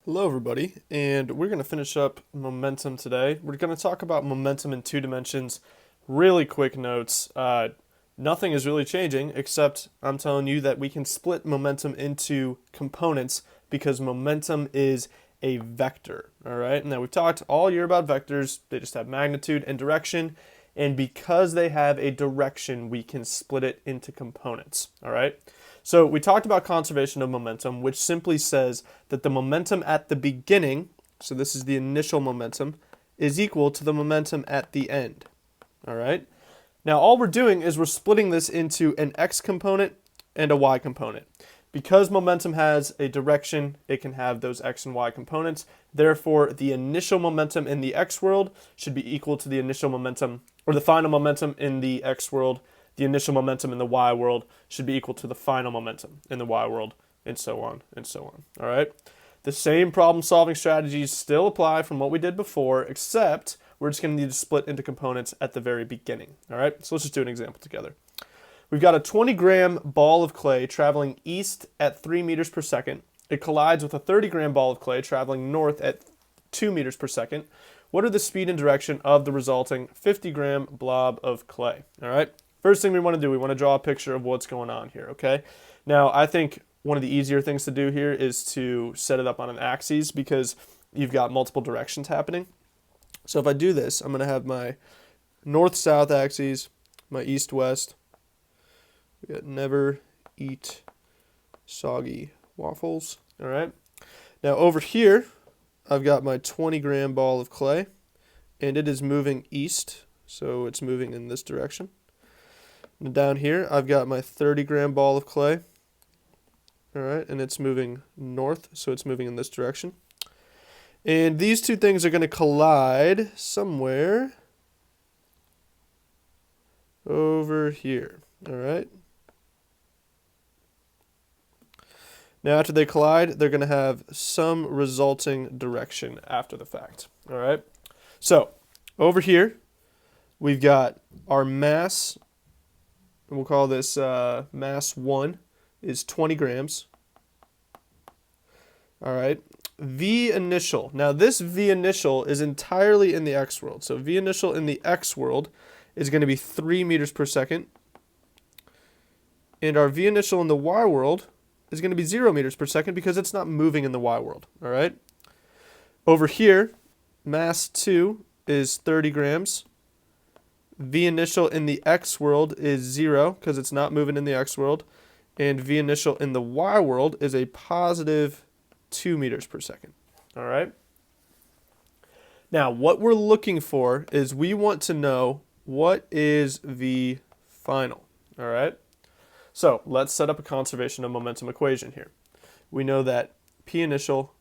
Hello, everybody, and we're going to finish up momentum today. We're going to talk about momentum in two dimensions. Really quick notes. Nothing is really changing, except I'm telling you that we can split momentum into components because momentum is a vector. All right. Now, we've talked all year about vectors, they just have magnitude and direction. And because they have a direction, we can split it into components. All right. So we talked about conservation of momentum, which simply says that the momentum at the beginning, so this is the initial momentum, is equal to the momentum at the end. All right. Now all we're doing is we're splitting this into an x component and a y component. Because momentum has a direction, it can have those x and y components. Therefore, the initial momentum in the x world should be equal to the initial momentum, or the final momentum in the x world. The initial momentum in the y world should be equal to the final momentum in the y world, and so on and so on. All right? The same problem-solving strategies still apply from what we did before, except we're just going to need to split into components at the very beginning. All right? So let's just do an example together. We've got a 20-gram ball of clay traveling east at 3 meters per second. It collides with a 30-gram ball of clay traveling north at 2 meters per second. What are the speed and direction of the resulting 50-gram blob of clay? All right? First thing we want to do, we want to draw a picture of what's going on here, okay? Now, I think one of the easier things to do here is to set it up on an axis because you've got multiple directions happening. So if I do this, I'm going to have my north-south axes, my east-west. We got never eat soggy waffles, all right? Now over here, I've got my 20-gram ball of clay, and it is moving east, so it's moving in this direction. And down here, I've got my 30-gram ball of clay, all right, and it's moving north, so it's moving in this direction. And these two things are going to collide somewhere over here, all right? Now, after they collide, they're going to have some resulting direction after the fact, all right? So, over here, we've got our mass, and we'll call this mass 1 is 20 grams, all right? V initial. Now, this V initial is entirely in the x world. So, V initial in the x world is going to be 3 meters per second, and our V initial in the y world is going to be 0 meters per second because it's not moving in the y world, all right? Over here, mass 2 is 30 grams. V initial in the x world is 0 because it's not moving in the x world. And V initial in the y world is a positive 2 meters per second, all right? Now, what we're looking for is we want to know what is V final, all right? So let's set up a conservation of momentum equation here. We know that P initial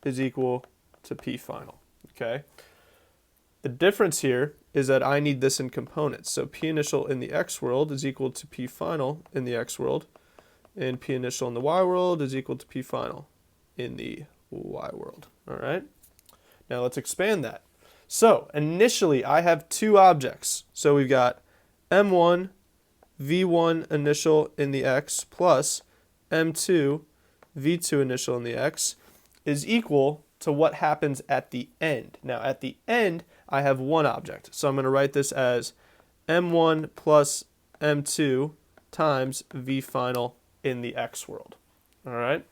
is equal to P final, okay? The difference here is that I need this in components. So P initial in the x world is equal to P final in the x world, and P initial in the y world is equal to P final in the y world, all right? Now let's expand that. So initially I have two objects. So we've got M1 V1 initial in the x plus M2 V2 initial in the x is equal to what happens at the end. Now at the end, I have one object. So I'm going to write this as M1 plus M2 times V final in the x world. All right?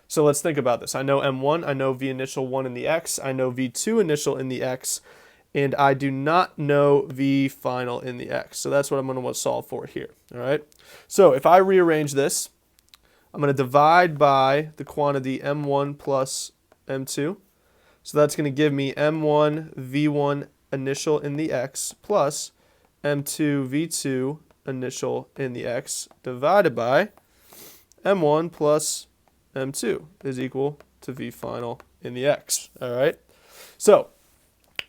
So let's think about this. I know M1, I know V initial 1 in the x, I know V2 initial in the x, and I do not know V final in the x. So that's what I'm going to want to solve for here, all right? So if I rearrange this, I'm going to divide by the quantity M1 plus M2. So that's going to give me M1 V1 initial in the x plus M2 V2 initial in the x divided by M1 plus M2 is equal to V final in the x, all right? So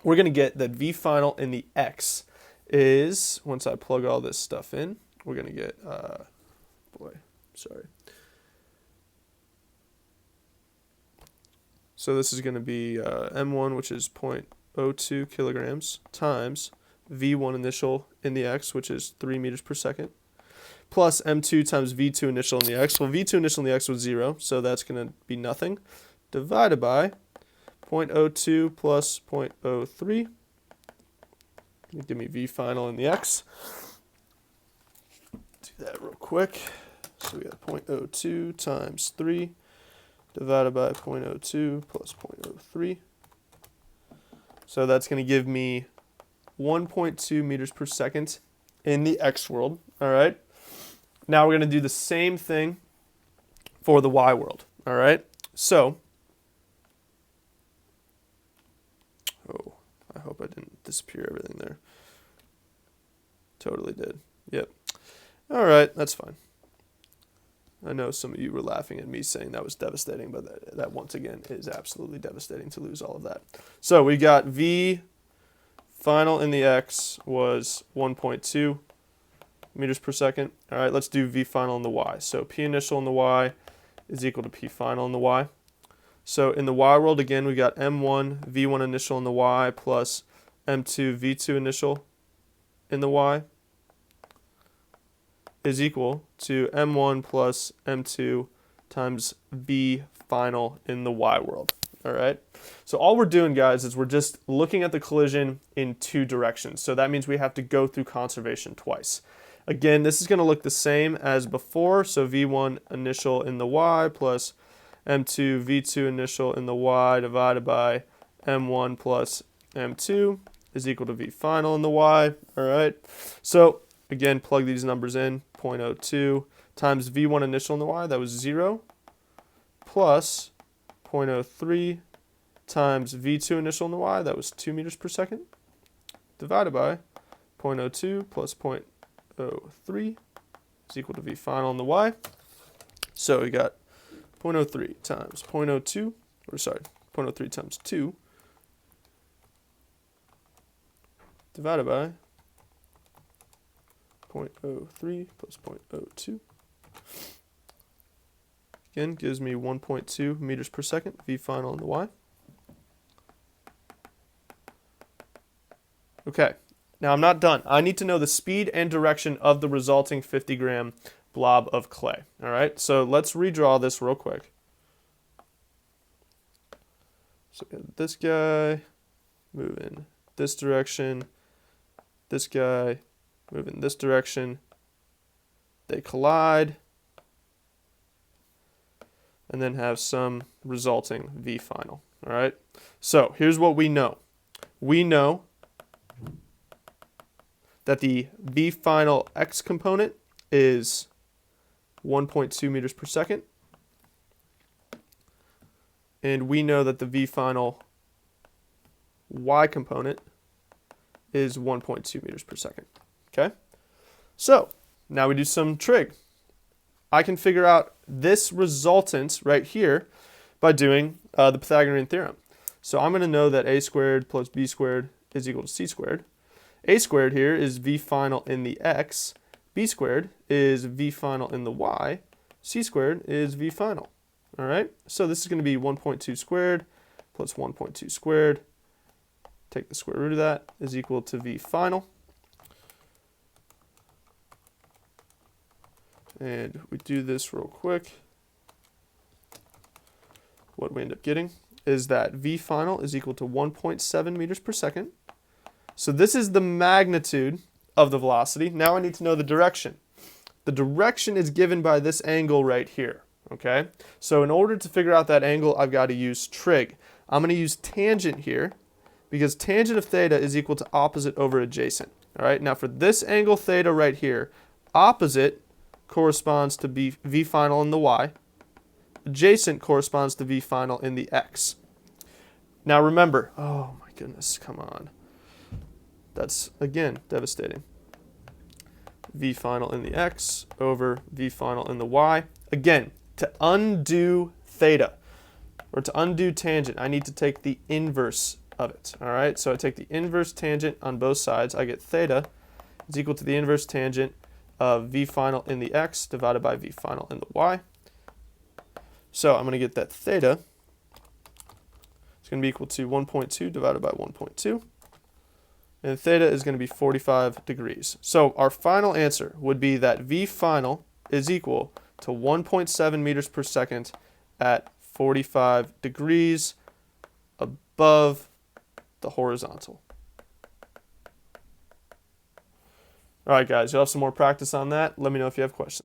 we're going to get that V final in the x is, once I plug all this stuff in, we're going to get, So this is going to be M1, which is 0.02 kilograms, times V1 initial in the x, which is 3 meters per second, plus M2 times V2 initial in the x. Well, V2 initial in the x was 0, so that's going to be nothing, divided by 0.02 plus 0.03. Give me v final in the x. Do that real quick. So we got 0.02 times 3 divided by 0.02 plus 0.03. So that's going to give me 1.2 meters per second in the x world. All right. Now we're going to do the same thing for the y world. All right. So, I hope I didn't disappear everything there. Totally did. Yep. All right. That's fine. I know some of you were laughing at me saying that was devastating, but that once again is absolutely devastating to lose all of that. So we got v final in the x was 1.2 meters per second. All right, let's do v final in the y. So p initial in the y is equal to p final in the y. So in the y world, again, we got m1 v1 initial in the y plus m2 v2 initial in the y is equal to m1 plus m2 times v final in the y world. All right. So all we're doing, guys, is we're just looking at the collision in two directions. So that means we have to go through conservation twice. Again, this is going to look the same as before. So v1 initial in the y plus m2 v2 initial in the y divided by m1 plus m2 is equal to v final in the y. All right. So again, plug these numbers in. 0.02 times v1 initial in the y, that was 0, plus 0.03 times v2 initial in the y, that was 2 meters per second, divided by 0.02 plus 0.03 is equal to v final in the y. So we got 0.03 times 0.02, or sorry, 0.03 times 2 divided by 0.03 plus 0.02. Again, gives me 1.2 meters per second, v final in the y. Okay, now I'm not done. I need to know the speed and direction of the resulting 50-gram blob of clay. All right, so let's redraw this real quick. So we got this guy move in this direction, this guy move in this direction, they collide, and then have some resulting v final. All right, so here's what we know. We know that the v final x component is 1.2 meters per second, and we know that the v final y component is 1.2 meters per second. Okay, so now we do some trig. I can figure out this resultant right here by doing the Pythagorean theorem. So I'm going to know that a squared plus b squared is equal to c squared. A squared here is v final in the x, b squared is v final in the y, c squared is v final. All right, so this is going to be 1.2 squared plus 1.2 squared. Take the square root of that is equal to v final. And we do this real quick. What we end up getting is that v final is equal to 1.7 meters per second. So this is the magnitude of the velocity. Now I need to know the direction. The direction is given by this angle right here. Okay, so in order to figure out that angle, I've got to use trig. I'm going to use tangent here because tangent of theta is equal to opposite over adjacent. All right, now for this angle theta right here, opposite corresponds to v final in the y. Adjacent corresponds to v final in the x. Now remember, oh my goodness, come on. That's, again, devastating. V final in the x over v final in the y. Again, to undo theta, or to undo tangent, I need to take the inverse of it. All right, so I take the inverse tangent on both sides. I get theta is equal to the inverse tangent of v final in the x divided by v final in the y. So I'm going to get that theta is going to be equal to 1.2 divided by 1.2. And theta is going to be 45 degrees. So our final answer would be that v final is equal to 1.7 meters per second at 45 degrees above the horizontal. All right, guys, you'll have some more practice on that. Let me know if you have questions.